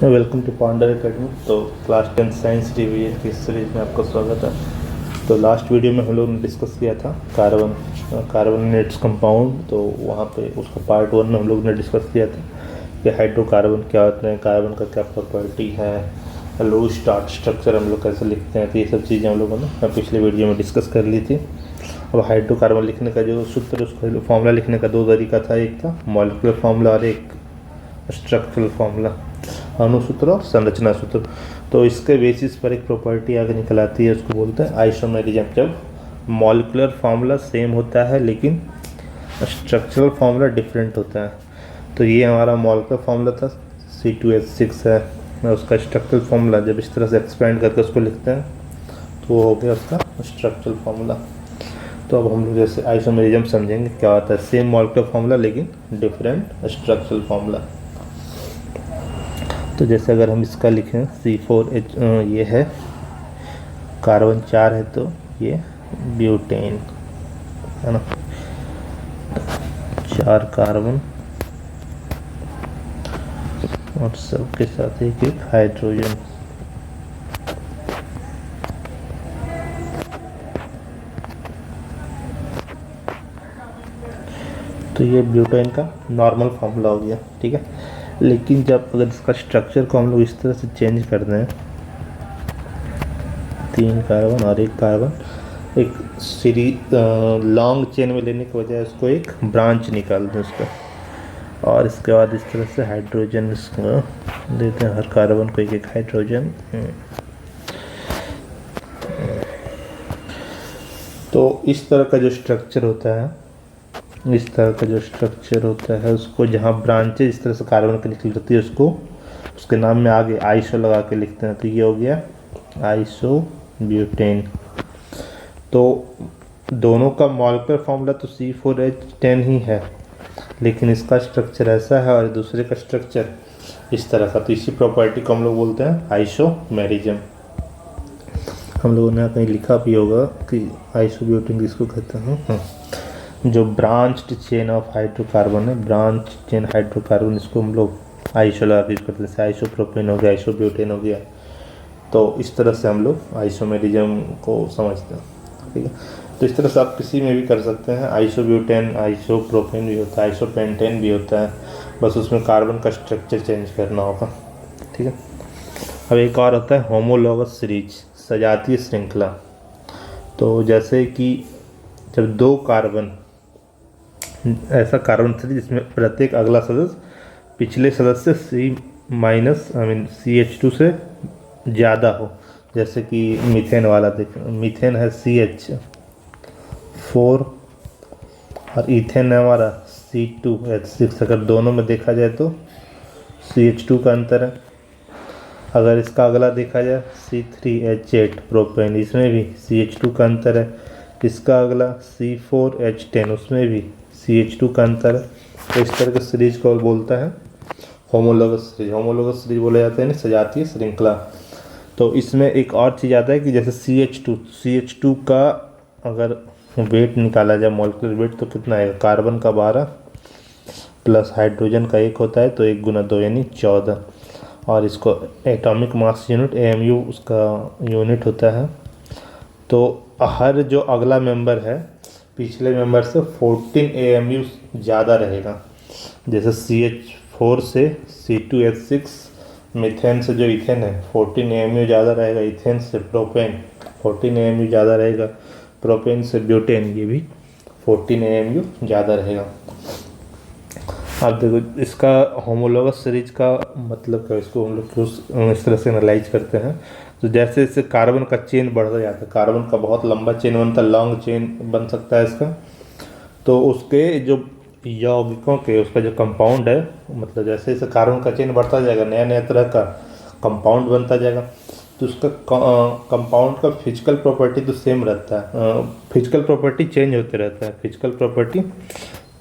Welcome to Pandar Academy. तो class 10 science revision की series में आपका स्वागत है। तो लास्ट वीडियो में हम लोग ने डिस्कस किया था कार्बोनेट्स कंपाउंड। तो वहाँ पे उसका पार्ट 1 में हम लोग ने डिस्कस किया था कि हाइड्रोकार्बन क्या होते हैं, कार्बन का क्या प्रॉपर्टी है, लो स्टार्ट स्ट्रक्चर हम लोग कैसे लिखते हैं। तो ये सब चीज़ें हम लोगों ने पिछले वीडियो में डिस्कस कर ली थी। अब हाइड्रोकार्बन लिखने का जो सूत्र, उसका फॉर्मूला लिखने का दो तरीका था, एक था मॉलिक्यूलर फॉर्मूला और एक स्ट्रक्चरल फॉर्मूला, अणुसूत्र और संरचना सूत्र। तो इसके बेसिस पर एक प्रॉपर्टी आगे निकल आती है, उसको बोलते हैं आइसोमेरिज्म। जब मॉलिक्यूलर फार्मूला सेम होता है लेकिन स्ट्रक्चरल फार्मूला डिफरेंट होता है। तो ये हमारा मॉलिक्यूलर फार्मूला था C2H6 है, उसका स्ट्रक्चरल फार्मूला जब इस तरह से एक्सपेंड करके उसको लिखते हैं तो वो हो गया उसका स्ट्रक्चरल फार्मूला। तो अब हम लोग जैसे आइसोमेरिज्म समझेंगे क्या होता है, सेम मॉलिक्यूलर फार्मूला लेकिन डिफरेंट स्ट्रक्चरल फार्मूला। तो जैसे अगर हम इसका लिखें C4H, ये है कार्बन 4 है तो ये ब्यूटेन है ना, 4 कार्बन और सबके साथ एक एक हाइड्रोजन। तो ये ब्यूटेन का नॉर्मल फार्मूला हो गया, ठीक है। लेकिन जब अगर इसका स्ट्रक्चर को हम लोग इस तरह से चेंज कर दें, 3 कार्बन और 1 कार्बन, एक सीरीज लॉन्ग चेन में लेने की बजाय उसको एक ब्रांच निकाल दें उसका, और इसके बाद इस तरह से हाइड्रोजन इसको देते हैं, हर कार्बन को एक एक हाइड्रोजन। तो इस तरह का जो स्ट्रक्चर होता है, इस तरह का जो स्ट्रक्चर होता है उसको, जहाँ ब्रांचेज इस तरह से कार्बन की निकल जाती है, उसको उसके नाम में आगे आइसो लगा के लिखते हैं। तो ये हो गया आइसो ब्यूटेन। तो दोनों का मॉलिक्यूलर फार्मूला तो C4H10 ही है, लेकिन इसका स्ट्रक्चर ऐसा है और दूसरे का स्ट्रक्चर इस तरह का। तो इसी प्रॉपर्टी को हम लोग बोलते हैं आइसोमेरिज्म। हम लोगों ने कहीं लिखा भी होगा कि आइसोब्यूटेन किसको कहते हैं। जो ब्रांच्ड चेन ऑफ हाइड्रोकार्बन है, ब्रांच चेन हाइड्रोकार्बन, इसको हम लोग आइसो लगा के यूज करते हैं। जैसे आइसोप्रोपेन हो गया, आइसोब्यूटेन हो गया। तो इस तरह से हम लोग आइसोमेरिज्म को समझते हैं, ठीक है। तो इस तरह से आप किसी में भी कर सकते हैं, आइसोब्यूटेन, आइसोप्रोपेन भी होता है, आइसोपेंटेन भी होता है, बस उसमें कार्बन का स्ट्रक्चर चेंज करना होगा, ठीक है। अब एक और होता है होमोलॉगस सीरीज, सजातीय श्रृंखला। तो जैसे कि जब 2 कार्बन, ऐसा कार्बन सीरीज जिसमें प्रत्येक अगला सदस्य पिछले सदस्य CH2 से ज़्यादा हो, जैसे कि मीथेन वाला देखें, मीथेन है CH4 और ईथेन है हमारा C2H6। अगर दोनों में देखा जाए तो CH2 का अंतर है। अगर इसका अगला देखा जाए C3H8 प्रोपेन, इसमें भी CH2 का अंतर है। इसका अगला C4H10, उसमें भी CH2 का अंतर है। तो इस तरह के सीरीज को बोलता है होमोलॉगस सीरीज। होमोलॉगस सीरीज बोला जाता है ना, सजातीय श्रृंखला। तो इसमें एक और चीज़ आता है कि जैसे CH2 का अगर वेट निकाला जाए, मॉलिक्यूलर वेट, तो कितना है, कार्बन का 12 प्लस हाइड्रोजन का 1 होता है, तो 1 × 2 यानी 14। और इसको एटॉमिक मास यूनिट AMU उसका यूनिट होता है। तो हर जो अगला मेंबर है पिछले मेंबर से 14 AMU ज़्यादा रहेगा। जैसे CH4 से C2H6, मीथेन से जो इथेन है 14 AMU ज़्यादा रहेगा, इथेन से प्रोपेन 14 AMU ज़्यादा रहेगा, प्रोपेन से ब्यूटेन ये भी 14 AMU ज़्यादा रहेगा। अब देखो इसका होमोलॉगस सीरीज का मतलब क्या है, इसको हम लोग इस तरह से एनालाइज करते हैं। तो जैसे जैसे कार्बन का चेन बढ़ता जाता है, कार्बन का बहुत लंबा चेन बनता है, लॉन्ग चेन बन सकता है इसका। तो उसके जो यौगिकों के, उसका जो कंपाउंड है, मतलब जैसे जैसे कार्बन का चेन बढ़ता जाएगा, नया नया तरह का कंपाउंड बनता जाएगा। तो उसका कंपाउंड का फिजिकल प्रॉपर्टी तो सेम रहता है, फिजिकल प्रॉपर्टी चेंज होते रहता है, फिजिकल प्रॉपर्टी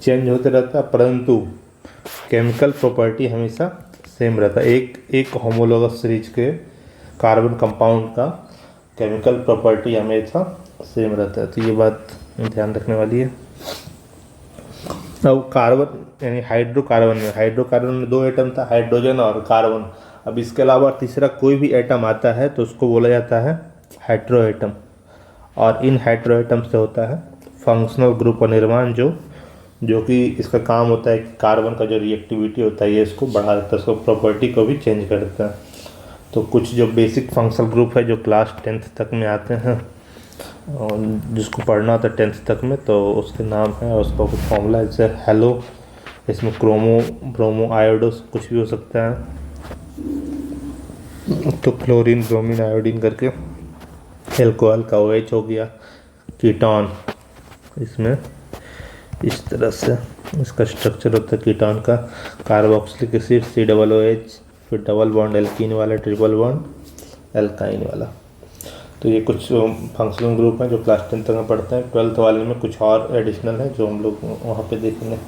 चेंज होते रहता है, परंतु केमिकल प्रॉपर्टी हमेशा सेम रहता है। एक होमोलॉगस सीरीज के कार्बन कंपाउंड का केमिकल प्रॉपर्टी हमेशा सेम रहता है। तो ये बात ध्यान रखने वाली है। अब कार्बन यानी हाइड्रोकार्बन में दो एटम था, हाइड्रोजन और कार्बन। अब इसके अलावा तीसरा कोई भी एटम आता है तो उसको बोला जाता है हेट्रो एटम। और इन हेट्रो एटम से होता है फंक्शनल ग्रुप का निर्माण, जो कि इसका काम होता है कि कार्बन का जो रिएक्टिविटी होता है ये इसको बढ़ा देता है, इसको प्रॉपर्टी को भी चेंज कर देता है। तो कुछ जो बेसिक फंक्शनल ग्रुप है जो क्लास 10th तक में आते हैं और जिसको पढ़ना होता है 10th तक में, तो उसके नाम है और उसका कुछ फॉर्मूला जैसे हेलो, इसमें क्रोमो ब्रोमो आयोडो कुछ भी हो सकता है, तो क्लोरीन ब्रोमीन आयोडीन करके। एल्कोहल का OH हो गया, कीटोन इसमें इस तरह से इसका स्ट्रक्चर होता है कीटोन का, कार्बोक्सिलिक एसिड COOH, फिर डबल बॉन्ड एल्कीन वाला, ट्रिपल बॉन्ड एल्काइन वाला। तो ये कुछ फंक्शनल ग्रुप हैं जो क्लास 10 तक में पढ़ते हैं। 12th वाले में कुछ और एडिशनल है जो हम लोग वहाँ पे देखेंगे,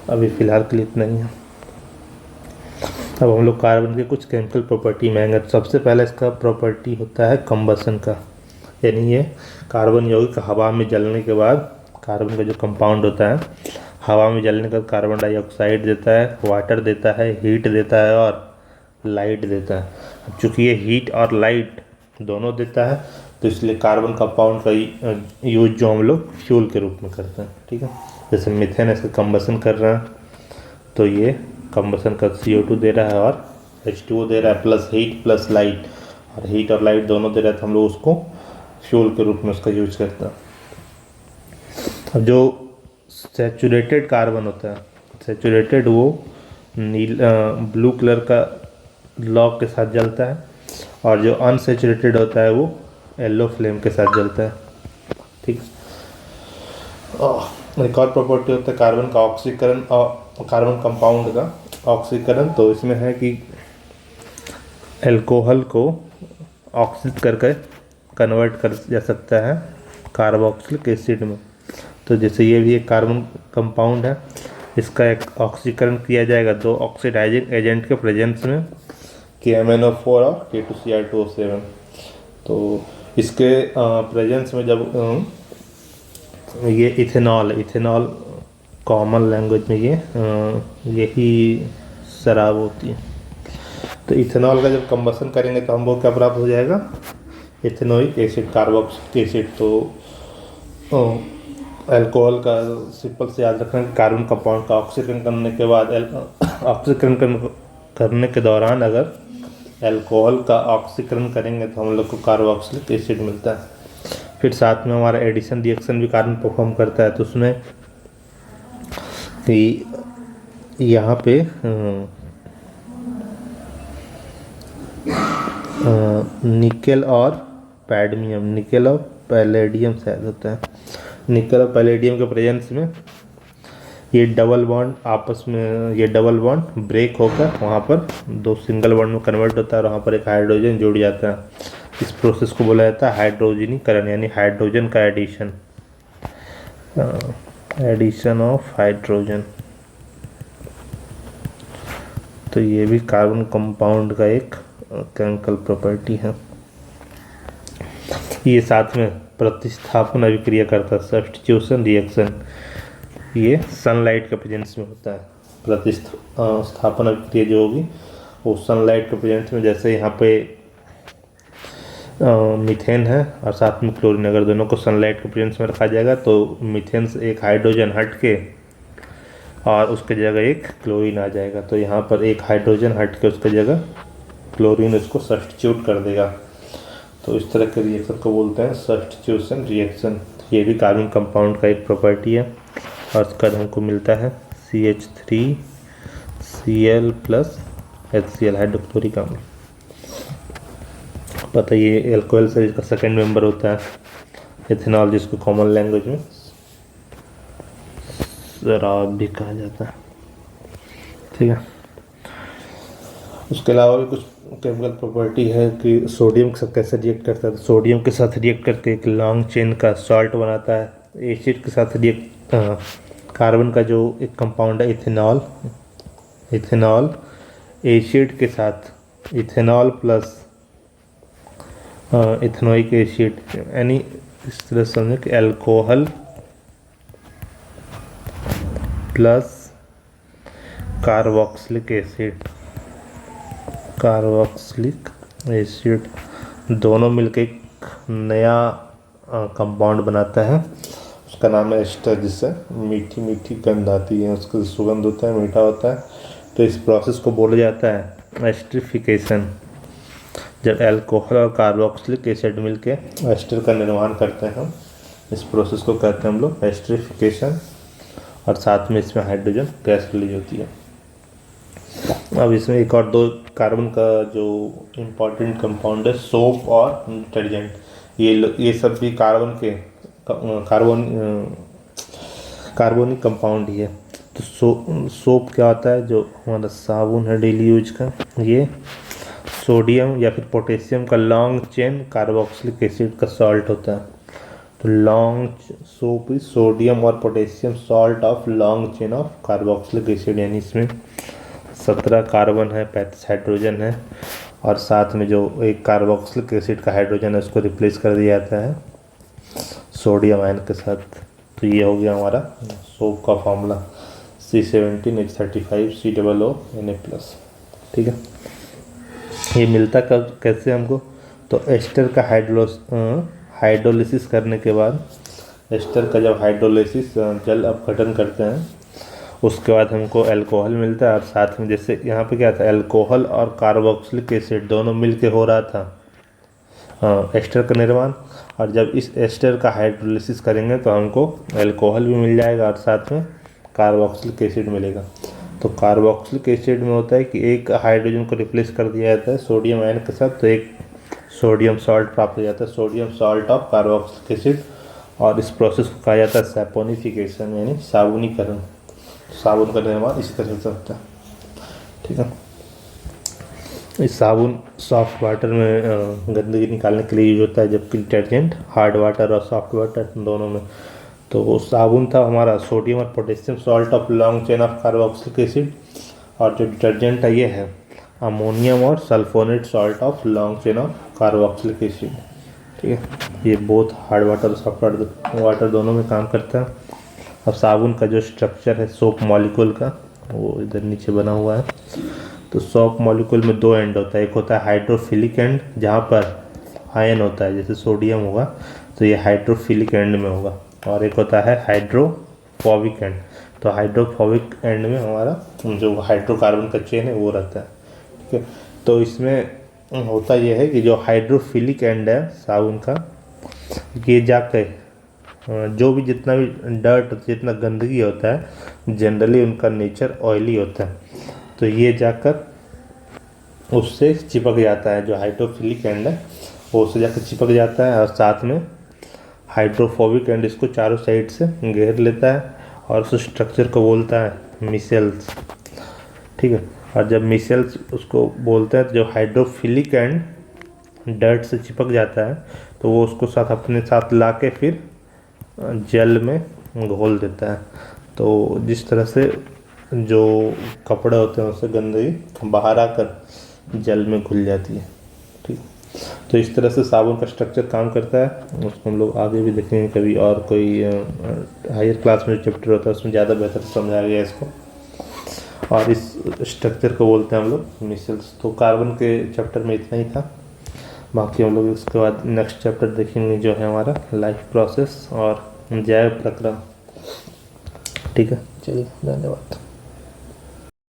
अभी फ़िलहाल के लिए इतना ही है। अब हम लोग कार्बन के कुछ केमिकल प्रॉपर्टी में आएंगे। सबसे पहले इसका प्रॉपर्टी होता है कंबसन का, यानी ये कार्बन यौगिक हवा में जलने के बाद कार्बन का जो कंपाउंड होता है हवा में जलने का कार्बन डाइऑक्साइड देता है, वाटर देता है, हीट देता है और लाइट देता है। अब चूँकि ये हीट और लाइट दोनों देता है तो इसलिए कार्बन कंपाउंड का यूज जो हम लोग फ्यूल के रूप में करते हैं, ठीक है। जैसे मीथेन इसका कंबसन कर रहे हैं तो ये कंबसन का CO2 दे रहा है और H2O दे रहा है, प्लस हीट प्लस लाइट, और हीट और लाइट दोनों दे रहा है तो हम लोग उसको फ्यूल के रूप में उसका यूज करते हैं। अब जो सैचुरेटेड कार्बन होता है, सैचुरेटेड वो ब्लू कलर का लॉग के साथ जलता है, और जो अनसैचुरेटेड होता है वो येलो फ्लेम के साथ जलता है, ठीक। एक और प्रॉपर्टी होता है कार्बन का ऑक्सीकरण और कार्बन कंपाउंड का ऑक्सीकरण। तो इसमें है कि अल्कोहल को ऑक्सीड करके कन्वर्ट कर जा सकता है कार्बोक्सिलिक एसिड में। तो जैसे ये भी एक कार्बन कंपाउंड है, इसका एक ऑक्सीकरण किया जाएगा दो ऑक्सीडाइजिंग एजेंट के प्रेजेंस में, KMnO4 और K2Cr2O7। तो इसके प्रेजेंस में जब ये इथेनॉल कॉमन लैंग्वेज में यही शराब होती है। तो इथेनॉल का जब कंबसन करेंगे तो हमको क्या प्राप्त हो जाएगा, इथेनोइक एसिड, कार्बोक्सिलिक एसिड। तो अल्कोहल का सिंपल से याद रखना कि कार्बन कंपाउंड का ऑक्सीकरण करने के बाद ऑक्सीकरण करने के दौरान अगर अल्कोहल का ऑक्सीकरण करेंगे तो हम लोग को कार्बोक्सिलिक एसिड मिलता है। फिर साथ में हमारा एडिशन रिएक्शन भी कार्बन परफॉर्म करता है। तो उसमें कि यहाँ पे निकेल और पैडमियम, निकेल और पैलेडियम शायद होता है, निकेल और पैलेडियम के प्रेजेंस में ये डबल बॉन्ड आपस में ये डबल बॉन्ड ब्रेक होकर वहाँ पर दो सिंगल बॉन्ड में कन्वर्ट होता है और वहाँ पर एक हाइड्रोजन जुड़ जाता है। इस प्रोसेस को बोला जाता है हाइड्रोजनीकरण, यानी हाइड्रोजन का एडिशन, एडिशन ऑफ हाइड्रोजन। तो ये भी कार्बन कंपाउंड का एक केमिकल प्रॉपर्टी है। ये साथ में प्रतिस्थापन अभिक्रिया करता है, सब्स्टिट्यूशन रिएक्शन, ये सनलाइट के प्रेजेंस में होता है। प्रतिस्थापन अभिक्रिया जो होगी वो सनलाइट के प्रेजेंस में, जैसे यहाँ पे मीथेन है और साथ में क्लोरीन, अगर दोनों को सनलाइट के प्रेजेंस में रखा जाएगा तो मीथेन से एक हाइड्रोजन हट के और उसके जगह एक क्लोरीन आ जाएगा। तो यहाँ पर एक हाइड्रोजन हट के उसके जगह क्लोरीन उसको सब्स्टिट्यूट कर देगा। तो इस तरह के रिएक्शन को बोलते हैं सब्स्टिट्यूशन रिएक्शन। ये भी कार्बन कंपाउंड का एक प्रॉपर्टी है और इसका हमको मिलता है CH3Cl प्लस HCl, हाइड्रोक्लोरिक अम्ल। पता ये एल्कोहल सीरीज का सेकंड मेंबर होता है इथेनॉल, जिसको कॉमन लैंग्वेज में शराब भी कहा जाता है, ठीक है। उसके अलावा भी कुछ केमिकल प्रॉपर्टी है कि सोडियम के साथ कैसे रिएक्ट करता है। तो सोडियम के साथ रिएक्ट करके एक लॉन्ग चेन का सॉल्ट बनाता है। एसिड के साथ रिएक्ट कार्बन का जो एक कंपाउंड है इथेनॉल एसिड के साथ इथेनॉल प्लस इथेनोइक एसिड, यानी इस तरह समझे कि alcohol plus carboxylic acid, carboxylic acid दोनों मिलकर एक नया कंपाउंड बनाता है, उसका नाम है एस्टर, जिससे मीठी मीठी गंध आती है, उसका सुगंध होता है, मीठा होता है। तो इस प्रोसेस को बोला जाता है एस्टरिफिकेशन। जब अल्कोहल और कार्बोक्सिलिक एसिड मिलके एस्टर का निर्माण करते हैं हम, इस प्रोसेस को कहते हैं हम लोग एस्टरिफिकेशन, और साथ में इसमें हाइड्रोजन गैस रिलीज होती है। अब इसमें एक और दो कार्बन का जो इम्पोर्टेंट कंपाउंड है, सोप और डिटर्जेंट, ये सब भी कार्बोनिक कंपाउंड ही है। तो सोप क्या होता है, जो हमारा साबुन है डेली यूज का, ये सोडियम या फिर पोटेशियम का लॉन्ग चेन कार्बोक्सिलिक एसिड का सॉल्ट होता है। तो लॉन्ग सोप इज सोडियम और potassium salt of long chain of carboxylic acid, यानी इसमें 17 कार्बन है, 35 हाइड्रोजन है, और साथ में जो एक कार्बोक्सिलिक एसिड का हाइड्रोजन है उसको रिप्लेस कर दिया जाता है सोडियम आयन के साथ। तो ये हो गया हमारा सोप का फॉर्मूला, C17H35COO Na+। ठीक है, ये मिलता कब कैसे हमको, तो एस्टर का हाइड्रोलिसिस करने के बाद, एस्टर का जब हाइड्रोलिसिस जल अपघटन करते हैं उसके बाद हमको अल्कोहल मिलता है, और साथ में जैसे यहाँ पे क्या था, अल्कोहल और कार्बोक्सिलिक एसिड दोनों मिलके हो रहा था एस्टर का निर्माण, और जब इस एस्टर का हाइड्रोलिसिस करेंगे तो हमको अल्कोहल भी मिल जाएगा और साथ में कार्बोक्सिलिक एसिड मिलेगा। तो कार्बोक्सिलिक एसिड में होता है कि एक हाइड्रोजन को रिप्लेस कर दिया जाता है सोडियम आयन के साथ, तो एक सोडियम सॉल्ट प्राप्त हो जाता है, sodium salt of carboxylic acid, और इस प्रोसेस को कहा जाता है सैपोनिफिकेशन, यानी साबुनीकरण। साबुन का निर्माण इसी तरह से होता है। ठीक है, इस साबुन सॉफ्ट वाटर में गंदगी निकालने के लिए यूज होता है, जबकि डिटर्जेंट हार्ड वाटर और सॉफ्ट वाटर दोनों में। तो वो साबुन था हमारा सोडियम और potassium salt of long chain of carboxylic acid, और जो डिटर्जेंट है ये है अमोनियम और sulphonate salt of long chain of carboxylic acid. ठीक है, ये बोथ हार्ड वाटर और सॉफ्ट वाटर दोनों में काम करता है। अब साबुन का जो स्ट्रक्चर है सोप मॉलिक्यूल का, वो इधर नीचे बना हुआ है। तो सोप मॉलिक्यूल में दो एंड होता है, एक होता है हाइड्रोफिलिक एंड जहाँ पर आयन होता है, जैसे सोडियम होगा तो ये हाइड्रोफिलिक एंड में होगा, और एक होता है हाइड्रोफोबिक एंड। तो हाइड्रोफोबिक एंड में हमारा जो हाइड्रोकार्बन का चेन है वो रहता है। ठीक है, तो इसमें होता यह है कि जो हाइड्रोफिलिक एंड है साबुन का, ये जाकर जो भी जितना भी डर्ट, जितना गंदगी होता है, जनरली उनका नेचर ऑयली होता है, तो ये जाकर उससे चिपक जाता है। जो हाइड्रोफिलिक एंड है वो उससे जाकर चिपक जाता है, और साथ में हाइड्रोफोबिक एंड इसको चारों साइड से घेर लेता है, और उस स्ट्रक्चर को बोलता है मिसेल्स। ठीक है, और जब मिसेल्स उसको बोलते हैं, तो जो हाइड्रोफिलिक एंड डर्ट से चिपक जाता है तो वो उसको साथ अपने साथ ला के फिर जल में घोल देता है। तो जिस तरह से जो कपड़े होते हैं उससे गंदगी बाहर आकर जल में घुल जाती है। ठीक, तो इस तरह से साबुन का स्ट्रक्चर काम करता है। उसको हम लोग आगे भी देखेंगे कभी, और कोई हायर क्लास में जो चैप्टर होता है उसमें ज़्यादा बेहतर समझाया गया इसको, और इस स्ट्रक्चर को बोलते हैं हम लोग मिसेल्स। तो कार्बन के चैप्टर में इतना ही था, बाकी हम लोग इसके बाद नेक्स्ट चैप्टर देखेंगे जो है हमारा लाइफ प्रोसेस और जैव प्रक्रम। ठीक है, चलिए, धन्यवाद।